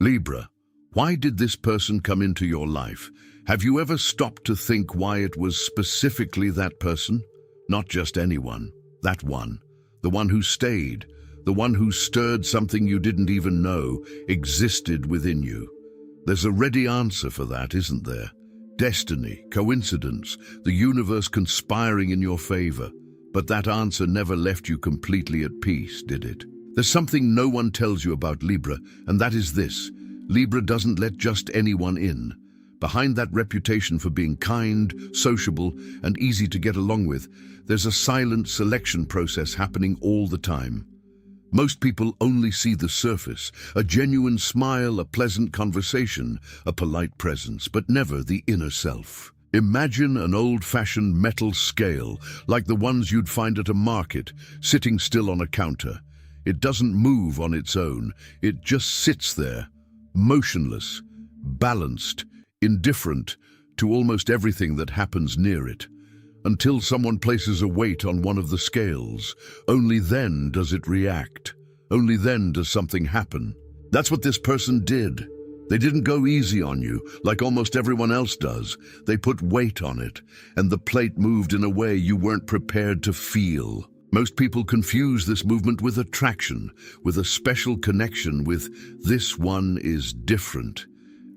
Libra, why did this person come into your life? Have you ever stopped to think why it was specifically that person? Not just anyone, that one. The one who stayed, the one who stirred something you didn't even know existed within you. There's a ready answer for that, isn't there? Destiny, coincidence, the universe conspiring in your favor. But that answer never left you completely at peace, did it? There's something no one tells you about Libra, and that is this. Libra doesn't let just anyone in. Behind that reputation for being kind, sociable, and easy to get along with, there's a silent selection process happening all the time. Most people only see the surface, a genuine smile, a pleasant conversation, a polite presence, but never the inner self. Imagine an old-fashioned metal scale, like the ones you'd find at a market, sitting still on a counter. It doesn't move on its own. It just sits there, motionless, balanced, indifferent to almost everything that happens near it. Until someone places a weight on one of the scales, only then does it react. Only then does something happen. That's what this person did. They didn't go easy on you, like almost everyone else does. They put weight on it, and the plate moved in a way you weren't prepared to feel. Most people confuse this movement with attraction, with a special connection with "this one is different."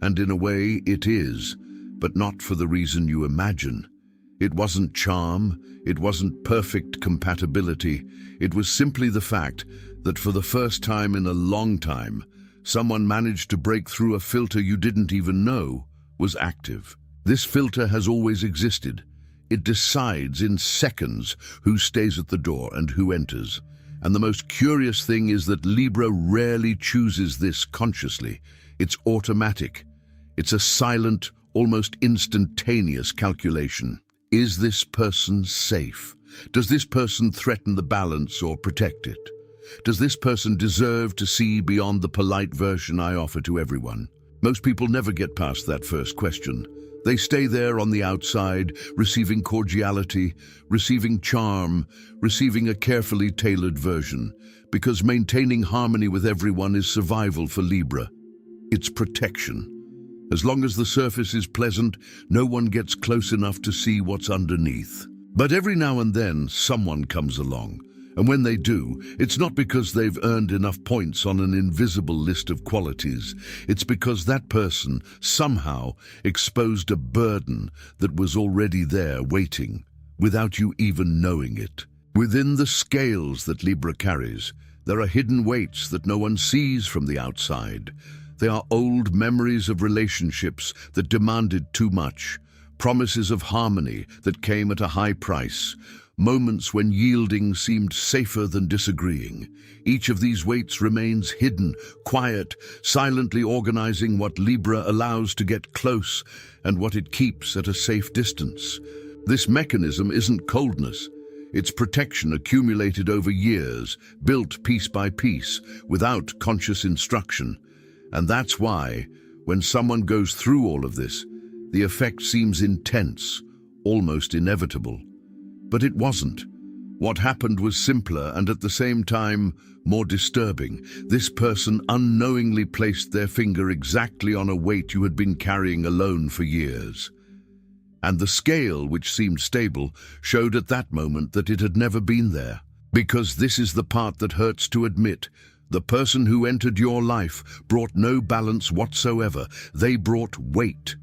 And in a way, it is, but not for the reason you imagine. It wasn't charm, it wasn't perfect compatibility. It was simply the fact that for the first time in a long time, someone managed to break through a filter you didn't even know was active. This filter has always existed. It decides in seconds who stays at the door and who enters. And the most curious thing is that Libra rarely chooses this consciously. It's automatic. It's a silent, almost instantaneous calculation. Is this person safe? Does this person threaten the balance or protect it? Does this person deserve to see beyond the polite version I offer to everyone? Most people never get past that first question. They stay there on the outside, receiving cordiality, receiving charm, receiving a carefully tailored version, because maintaining harmony with everyone is survival for Libra. It's protection. As long as the surface is pleasant, no one gets close enough to see what's underneath. But every now and then, someone comes along. And when they do, it's not because they've earned enough points on an invisible list of qualities. It's because that person somehow exposed a burden that was already there waiting, without you even knowing it. Within the scales that Libra carries, there are hidden weights that no one sees from the outside. They are old memories of relationships that demanded too much, promises of harmony that came at a high price, moments when yielding seemed safer than disagreeing. Each of these weights remains hidden, quiet, silently organizing what Libra allows to get close and what it keeps at a safe distance. This mechanism isn't coldness. It's protection accumulated over years, built piece by piece, without conscious instruction. And that's why, when someone goes through all of this, the effect seems intense, almost inevitable. But it wasn't. What happened was simpler and at the same time more disturbing. This person unknowingly placed their finger exactly on a weight you had been carrying alone for years. And the scale, which seemed stable, showed at that moment that it had never been there. Because this is the part that hurts to admit. The person who entered your life brought no balance whatsoever. They brought weight.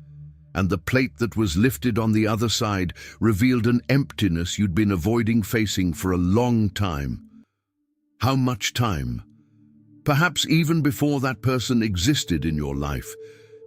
And the plate that was lifted on the other side revealed an emptiness you'd been avoiding facing for a long time. How much time? Perhaps even before that person existed in your life.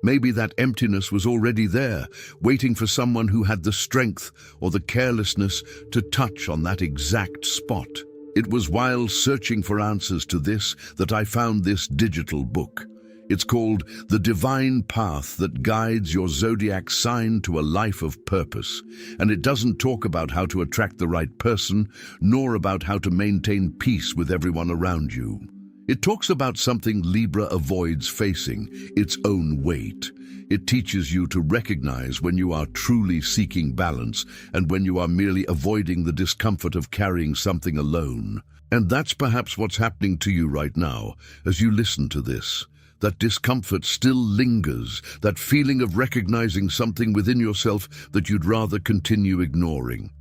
Maybe that emptiness was already there, waiting for someone who had the strength or the carelessness to touch on that exact spot. It was while searching for answers to this that I found this digital book. It's called The Divine Path That Guides Your Zodiac Sign to a Life of Purpose. And it doesn't talk about how to attract the right person, nor about how to maintain peace with everyone around you. It talks about something Libra avoids facing, its own weight. It teaches you to recognize when you are truly seeking balance and when you are merely avoiding the discomfort of carrying something alone. And that's perhaps what's happening to you right now as you listen to this. That discomfort still lingers, that feeling of recognizing something within yourself that you'd rather continue ignoring.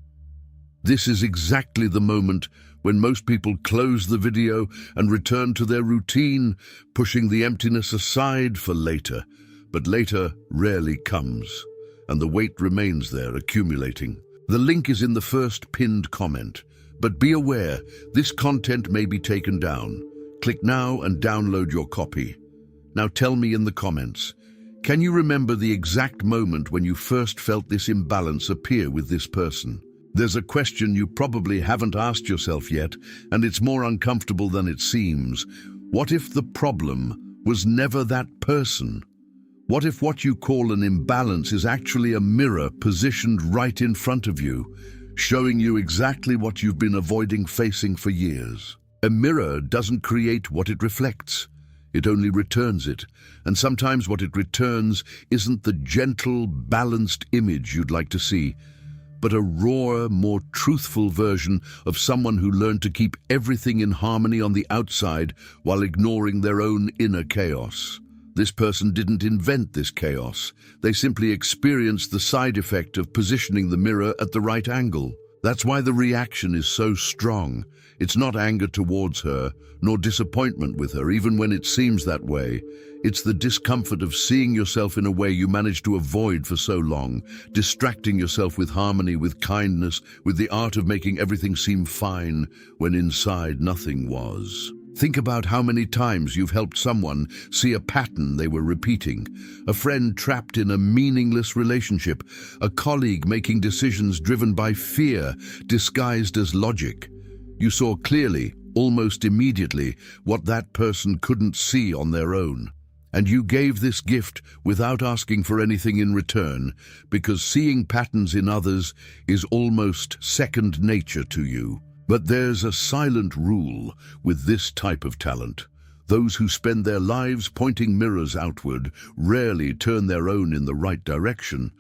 This is exactly the moment when most people close the video and return to their routine, pushing the emptiness aside for later. But later rarely comes, and the weight remains there, accumulating. The link is in the first pinned comment, but be aware, this content may be taken down. Click now and download your copy. Now tell me in the comments, can you remember the exact moment when you first felt this imbalance appear with this person? There's a question you probably haven't asked yourself yet, and it's more uncomfortable than it seems. What if the problem was never that person? What if what you call an imbalance is actually a mirror positioned right in front of you, showing you exactly what you've been avoiding facing for years? A mirror doesn't create what it reflects. It only returns it, and sometimes what it returns isn't the gentle, balanced image you'd like to see, but a rawer, more truthful version of someone who learned to keep everything in harmony on the outside while ignoring their own inner chaos. This person didn't invent this chaos. They simply experienced the side effect of positioning the mirror at the right angle. That's why the reaction is so strong. It's not anger towards her, nor disappointment with her, even when it seems that way. It's the discomfort of seeing yourself in a way you managed to avoid for so long, distracting yourself with harmony, with kindness, with the art of making everything seem fine, when inside nothing was. Think about how many times you've helped someone see a pattern they were repeating, a friend trapped in a meaningless relationship, a colleague making decisions driven by fear, disguised as logic. You saw clearly, almost immediately, what that person couldn't see on their own. And you gave this gift without asking for anything in return, because seeing patterns in others is almost second nature to you. But there's a silent rule with this type of talent. Those who spend their lives pointing mirrors outward rarely turn their own in the right direction,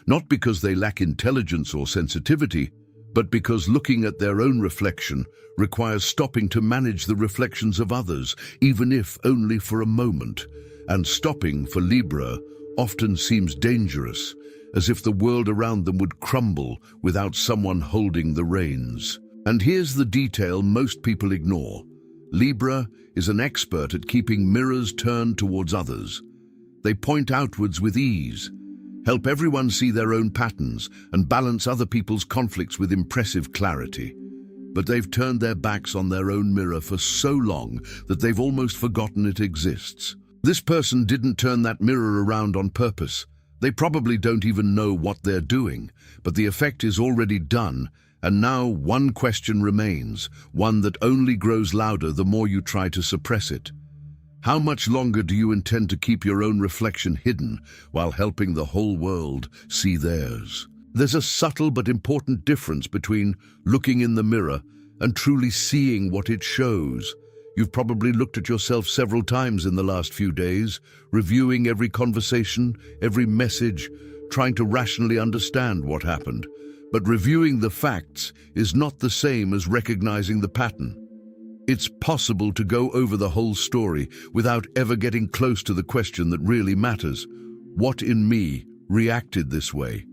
not because they lack intelligence or sensitivity, but because looking at their own reflection requires stopping to manage the reflections of others, even if only for a moment. And stopping, for Libra, often seems dangerous, as if the world around them would crumble without someone holding the reins. And here's the detail most people ignore. Libra is an expert at keeping mirrors turned towards others. They point outwards with ease, help everyone see their own patterns, and balance other people's conflicts with impressive clarity. But they've turned their backs on their own mirror for so long that they've almost forgotten it exists. This person didn't turn that mirror around on purpose. They probably don't even know what they're doing, but the effect is already done. And now one question remains, one that only grows louder the more you try to suppress it. How much longer do you intend to keep your own reflection hidden while helping the whole world see theirs? There's a subtle but important difference between looking in the mirror and truly seeing what it shows. You've probably looked at yourself several times in the last few days, reviewing every conversation, every message, trying to rationally understand what happened. But reviewing the facts is not the same as recognizing the pattern. It's possible to go over the whole story without ever getting close to the question that really matters. What in me reacted this way?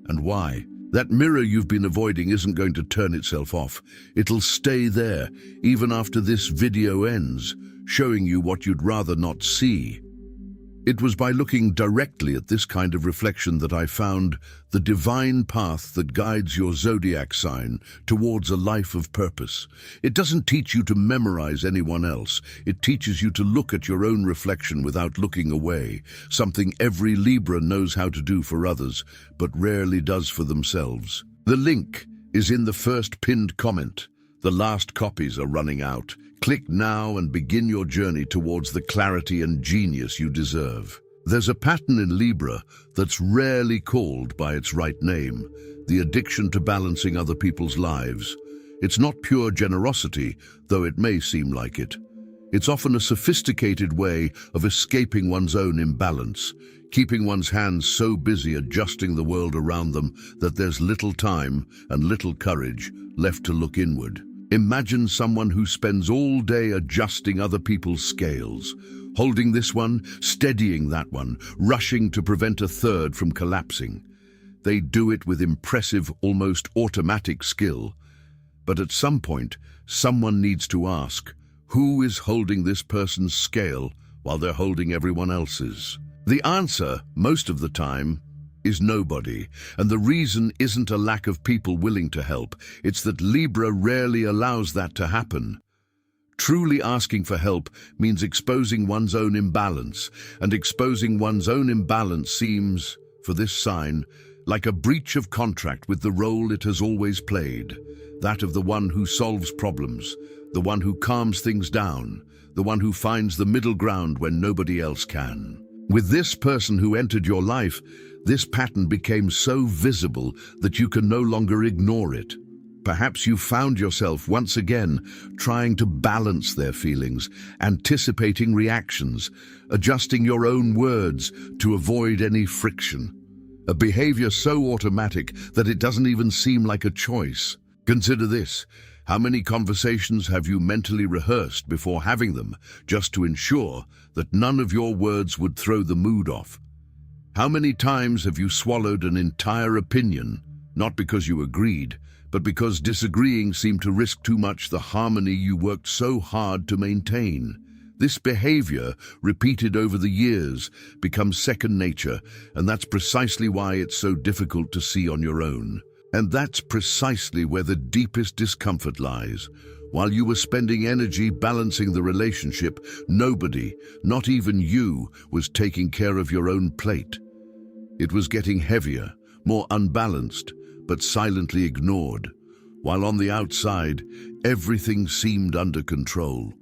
And why? That mirror you've been avoiding isn't going to turn itself off. It'll stay there, even after this video ends, showing you what you'd rather not see. It was by looking directly at this kind of reflection that I found the divine path that guides your zodiac sign towards a life of purpose. It doesn't teach you to memorize anyone else. It teaches you to look at your own reflection without looking away, something every Libra knows how to do for others, but rarely does for themselves. The link is in the first pinned comment. The last copies are running out. Click now and begin your journey towards the clarity and genius you deserve. There's a pattern in Libra that's rarely called by its right name, the addiction to balancing other people's lives. It's not pure generosity, though it may seem like it. It's often a sophisticated way of escaping one's own imbalance, keeping one's hands so busy adjusting the world around them that there's little time and little courage left to look inward. Imagine someone who spends all day adjusting other people's scales, holding this one, steadying that one, rushing to prevent a third from collapsing. They do it with impressive, almost automatic skill. But at some point, someone needs to ask, who is holding this person's scale while they're holding everyone else's? The answer, most of the time, is nobody. And the reason isn't a lack of people willing to help. It's that Libra rarely allows that to happen. Truly asking for help means exposing one's own imbalance, and exposing one's own imbalance seems, for this sign, like a breach of contract with the role it has always played, that of the one who solves problems, the one who calms things down, the one who finds the middle ground when nobody else can. With this person who entered your life, this pattern became so visible that you can no longer ignore it. Perhaps you found yourself once again trying to balance their feelings, anticipating reactions, adjusting your own words to avoid any friction. A behavior so automatic that it doesn't even seem like a choice. Consider this. How many conversations have you mentally rehearsed before having them, just to ensure that none of your words would throw the mood off? How many times have you swallowed an entire opinion, not because you agreed, but because disagreeing seemed to risk too much the harmony you worked so hard to maintain? This behavior, repeated over the years, becomes second nature, and that's precisely why it's so difficult to see on your own. And that's precisely where the deepest discomfort lies. While you were spending energy balancing the relationship, nobody, not even you, was taking care of your own plate. It was getting heavier, more unbalanced, but silently ignored, while on the outside, everything seemed under control.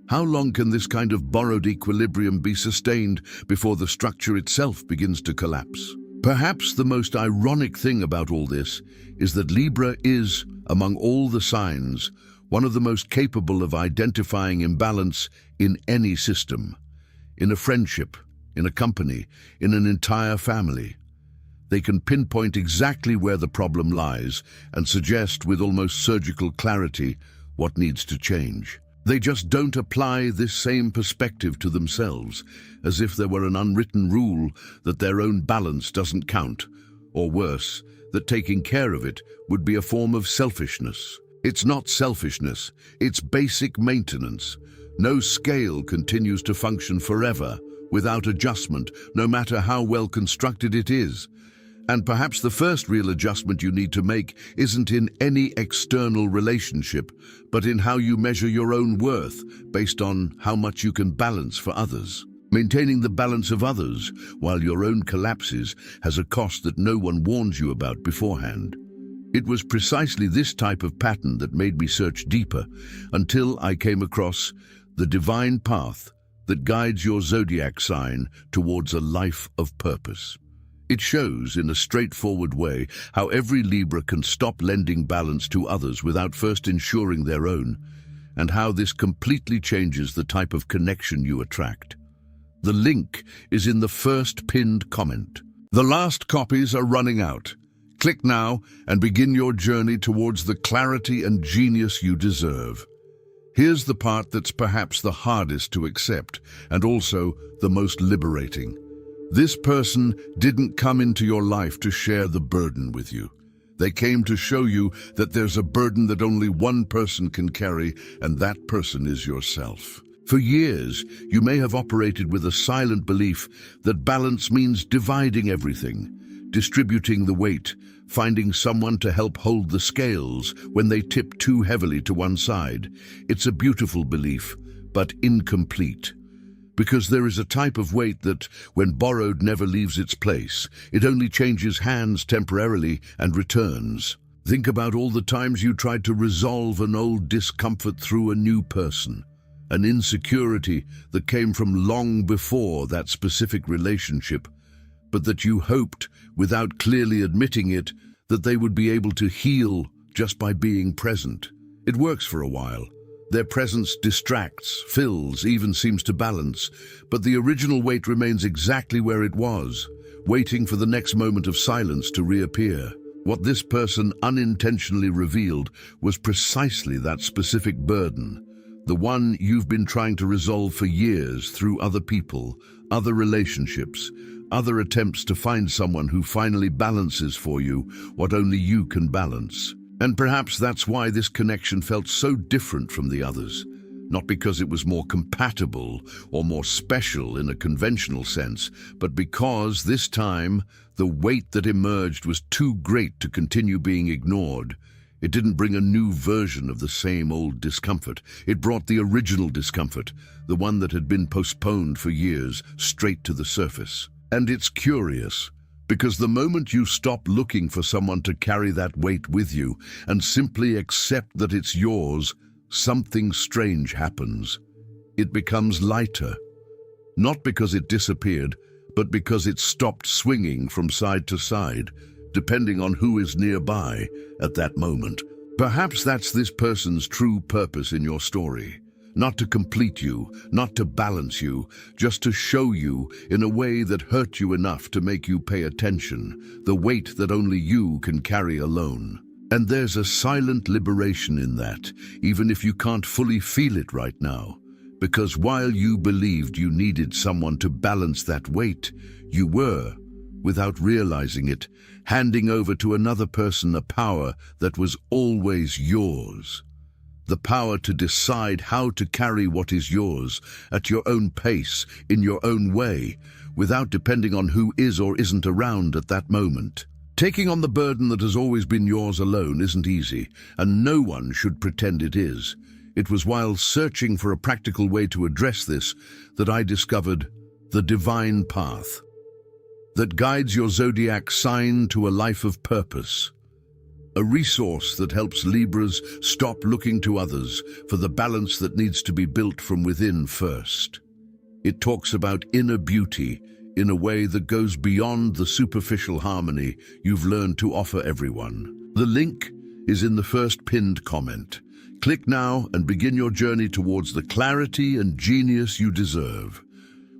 How long can this kind of borrowed equilibrium be sustained before the structure itself begins to collapse? Perhaps the most ironic thing about all this is that Libra is, among all the signs, one of the most capable of identifying imbalance in any system. In a friendship, in a company, in an entire family. They can pinpoint exactly where the problem lies and suggest with almost surgical clarity what needs to change. They just don't apply this same perspective to themselves, as if there were an unwritten rule that their own balance doesn't count, or worse, that taking care of it would be a form of selfishness. It's not selfishness, it's basic maintenance. No scale continues to function forever, without adjustment, no matter how well constructed it is. And perhaps the first real adjustment you need to make isn't in any external relationship, but in how you measure your own worth based on how much you can balance for others. Maintaining the balance of others while your own collapses has a cost that no one warns you about beforehand. It was precisely this type of pattern that made me search deeper until I came across the divine path that guides your zodiac sign towards a life of purpose. It shows in a straightforward way how every Libra can stop lending balance to others without first ensuring their own, and how this completely changes the type of connection you attract. The link is in the first pinned comment. The last copies are running out. Click now and begin your journey towards the clarity and genius you deserve. Here's the part that's perhaps the hardest to accept, and also the most liberating. This person didn't come into your life to share the burden with you. They came to show you that there's a burden that only one person can carry, and that person is yourself. For years, you may have operated with a silent belief that balance means dividing everything, distributing the weight, finding someone to help hold the scales when they tip too heavily to one side. It's a beautiful belief, but incomplete. Because there is a type of weight that, when borrowed, never leaves its place. It only changes hands temporarily and returns. Think about all the times you tried to resolve an old discomfort through a new person, an insecurity that came from long before that specific relationship, but that you hoped, without clearly admitting it, that they would be able to heal just by being present. It works for a while. Their presence distracts, fills, even seems to balance, but the original weight remains exactly where it was, waiting for the next moment of silence to reappear. What this person unintentionally revealed was precisely that specific burden, The one you've been trying to resolve for years through other people, other relationships, other attempts to find someone who finally balances for you what only you can balance. And perhaps that's why this connection felt so different from the others. Not because it was more compatible or more special in a conventional sense, but because this time the weight that emerged was too great to continue being ignored. It didn't bring a new version of the same old discomfort. It brought the original discomfort, the one that had been postponed for years, straight to the surface. And it's curious, because the moment you stop looking for someone to carry that weight with you and simply accept that it's yours, something strange happens. It becomes lighter. Not because it disappeared, but because it stopped swinging from side to side, depending on who is nearby at that moment. Perhaps that's this person's true purpose in your story. Not to complete you, not to balance you, just to show you in a way that hurt you enough to make you pay attention, the weight that only you can carry alone. And there's a silent liberation in that, even if you can't fully feel it right now. Because while you believed you needed someone to balance that weight, you were, without realizing it, handing over to another person a power that was always yours. The power to decide how to carry what is yours at your own pace, in your own way, without depending on who is or isn't around at that moment. Taking on the burden that has always been yours alone isn't easy, and no one should pretend it is. It was while searching for a practical way to address this that I discovered the divine path that guides your zodiac sign to a life of purpose. A resource that helps Libras stop looking to others for the balance that needs to be built from within first. It talks about inner beauty in a way that goes beyond the superficial harmony you've learned to offer everyone. The link is in the first pinned comment. Click now and begin your journey towards the clarity and genius you deserve.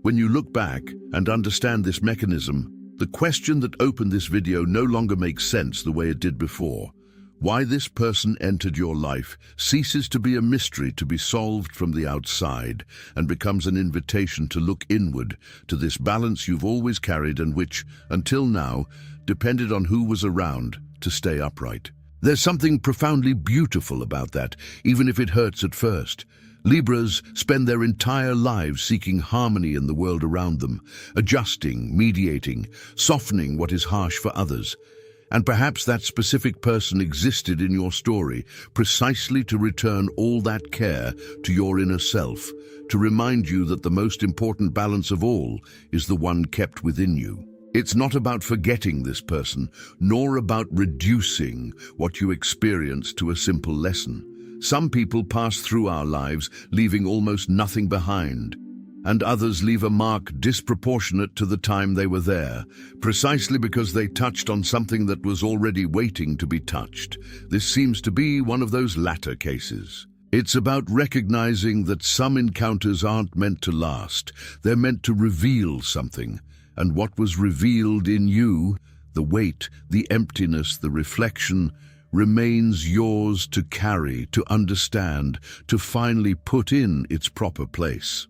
When you look back and understand this mechanism, the question that opened this video no longer makes sense the way it did before. Why this person entered your life ceases to be a mystery to be solved from the outside and becomes an invitation to look inward to this balance you've always carried and which, until now, depended on who was around to stay upright. There's something profoundly beautiful about that, even if it hurts at first. Libras spend their entire lives seeking harmony in the world around them, adjusting, mediating, softening what is harsh for others. And perhaps that specific person existed in your story precisely to return all that care to your inner self, to remind you that the most important balance of all is the one kept within you. It's not about forgetting this person, nor about reducing what you experienced to a simple lesson. Some people pass through our lives, leaving almost nothing behind, and others leave a mark disproportionate to the time they were there, precisely because they touched on something that was already waiting to be touched. This seems to be one of those latter cases. It's about recognizing that some encounters aren't meant to last. They're meant to reveal something, and what was revealed in you, the weight, the emptiness, the reflection, remains yours to carry, to understand, to finally put in its proper place.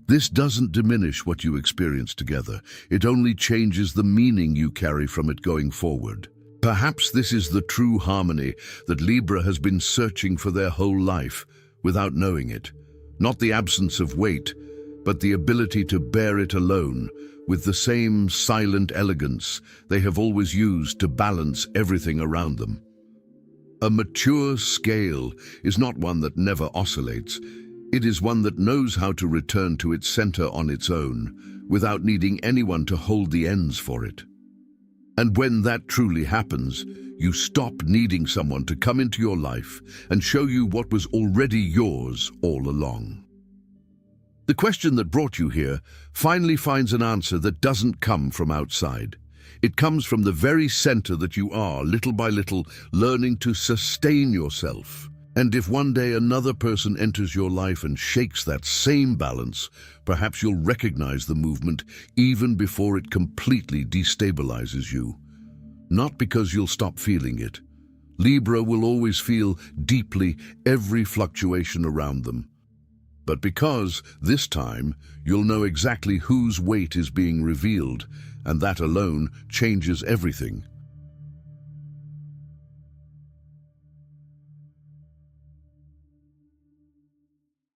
This doesn't diminish what you experience together. It only changes the meaning you carry from it going forward. Perhaps this is the true harmony that Libra has been searching for their whole life, without knowing it. Not the absence of weight, but the ability to bear it alone, with the same silent elegance they have always used to balance everything around them. A mature scale is not one that never oscillates. It is one that knows how to return to its center on its own, without needing anyone to hold the ends for it. And when that truly happens, you stop needing someone to come into your life and show you what was already yours all along. The question that brought you here finally finds an answer that doesn't come from outside. It comes from the very center that you are, little by little, learning to sustain yourself. And if one day another person enters your life and shakes that same balance, perhaps you'll recognize the movement even before it completely destabilizes you. Not because you'll stop feeling it. Libra will always feel deeply every fluctuation around them. but because, this time, you'll know exactly whose weight is being revealed, and that alone changes everything.